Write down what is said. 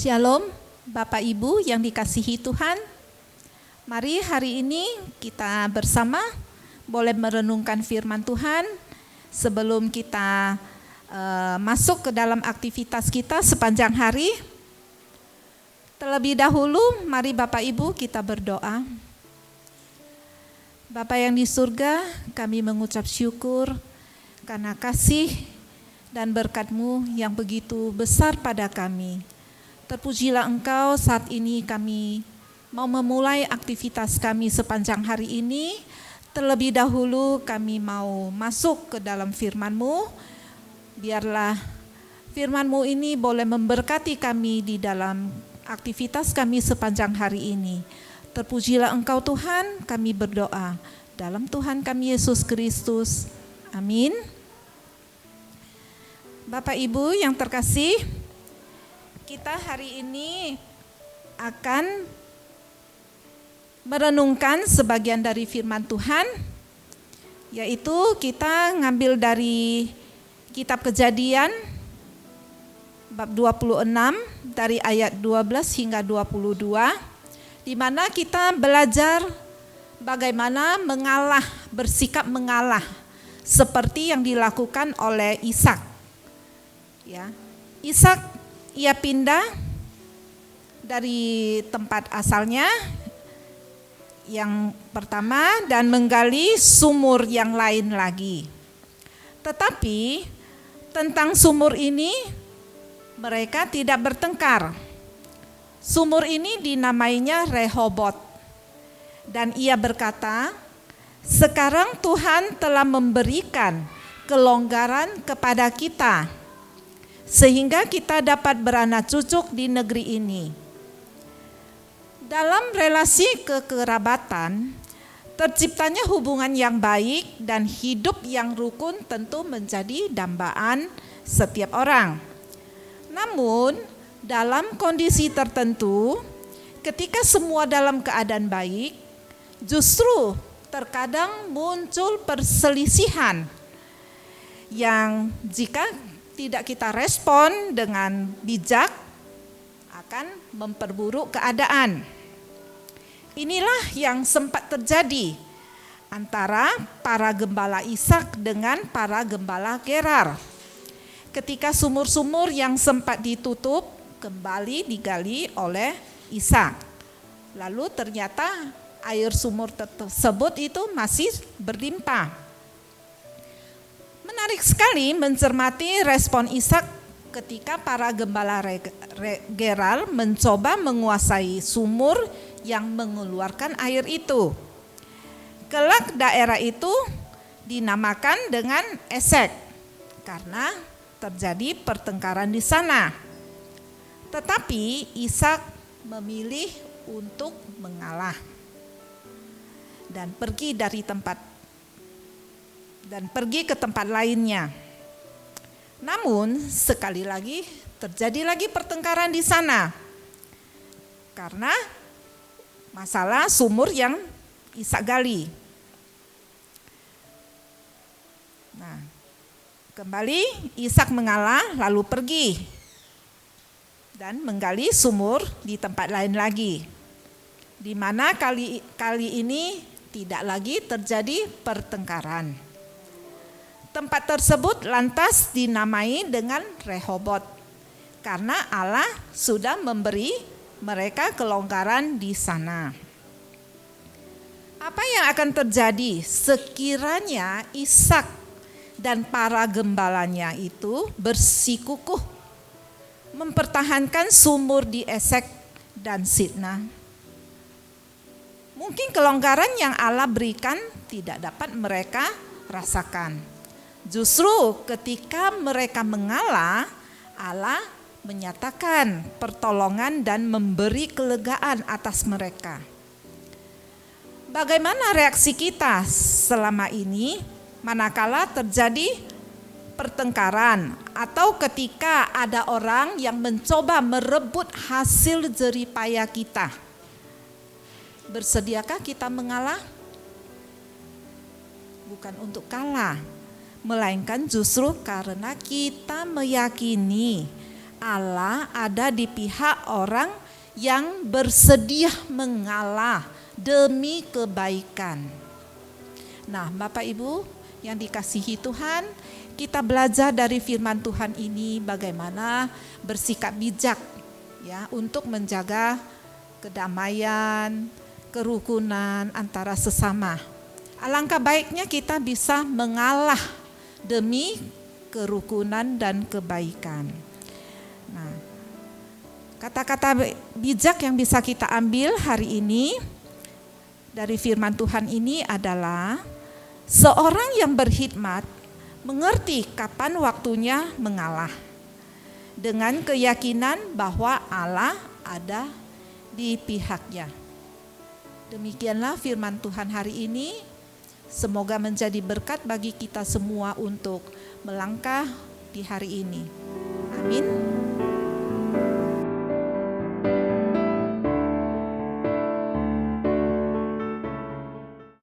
Shalom, Bapak Ibu yang dikasihi Tuhan. Mari hari ini kita bersama boleh merenungkan firman Tuhan sebelum kita masuk ke dalam aktivitas kita sepanjang hari. Terlebih dahulu, mari Bapak Ibu kita berdoa. Bapa yang di surga, kami mengucap syukur karena kasih dan berkat-Mu yang begitu besar pada kami. Terpujilah Engkau, saat ini kami mau memulai aktivitas kami sepanjang hari ini. Terlebih dahulu kami mau masuk ke dalam firman-Mu. Biarlah firman-Mu ini boleh memberkati kami di dalam aktivitas kami sepanjang hari ini. Terpujilah Engkau Tuhan, kami berdoa dalam Tuhan kami Yesus Kristus. Amin. Bapak Ibu yang terkasih, kita hari ini akan merenungkan sebagian dari firman Tuhan, yaitu kita ngambil dari kitab Kejadian bab 26 dari ayat 12 hingga 22, di mana kita belajar bagaimana mengalah, bersikap mengalah seperti yang dilakukan oleh Ishak. Ya, Ishak ia pindah dari tempat asalnya yang pertama dan menggali sumur yang lain lagi. Tetapi tentang sumur ini mereka tidak bertengkar. Sumur ini dinamainya Rehobot. Dan ia berkata, sekarang Tuhan telah memberikan kelonggaran kepada kita, sehingga kita dapat beranak cucu di negeri ini. Dalam relasi kekerabatan, terciptanya hubungan yang baik dan hidup yang rukun tentu menjadi dambaan setiap orang. Namun, dalam kondisi tertentu, ketika semua dalam keadaan baik, justru terkadang muncul perselisihan yang jika tidak kita respon dengan bijak akan memperburuk keadaan. Inilah yang sempat terjadi antara para gembala Ishak dengan para gembala Gerar. Ketika sumur-sumur yang sempat ditutup kembali digali oleh Ishak. Lalu ternyata air sumur tersebut itu masih berlimpah. Menarik sekali mencermati respon Ishak ketika para gembala Gerar mencoba menguasai sumur yang mengeluarkan air itu. Kelak daerah itu dinamakan dengan Esek karena terjadi pertengkaran di sana. Tetapi Ishak memilih untuk mengalah dan pergi ke tempat lainnya. Namun sekali lagi terjadi lagi pertengkaran di sana karena masalah sumur yang Ishak gali. Nah, kembali Ishak mengalah lalu pergi dan menggali sumur di tempat lain lagi, di mana kali ini tidak lagi terjadi pertengkaran. Tempat tersebut lantas dinamai dengan Rehobot karena Allah sudah memberi mereka kelonggaran di sana. Apa yang akan terjadi sekiranya Ishak dan para gembalanya itu bersikukuh mempertahankan sumur di Esek dan Sitnah? Mungkin kelonggaran yang Allah berikan tidak dapat mereka rasakan. Justru ketika mereka mengalah, Allah menyatakan pertolongan dan memberi kelegaan atas mereka. Bagaimana reaksi kita selama ini manakala terjadi pertengkaran atau ketika ada orang yang mencoba merebut hasil jerih payah kita? Bersediakah kita mengalah? Bukan untuk kalah, melainkan justru karena kita meyakini Allah ada di pihak orang yang bersedia mengalah demi kebaikan. Nah, Bapak Ibu yang dikasihi Tuhan, kita belajar dari firman Tuhan ini bagaimana bersikap bijak ya untuk menjaga kedamaian, kerukunan antara sesama. Alangkah baiknya kita bisa mengalah demi kerukunan dan kebaikan. Nah, kata-kata bijak yang bisa kita ambil hari ini dari firman Tuhan ini adalah seorang yang berkhidmat mengerti kapan waktunya mengalah dengan keyakinan bahwa Allah ada di pihaknya. Demikianlah firman Tuhan hari ini. Semoga menjadi berkat bagi kita semua untuk melangkah di hari ini. Amin.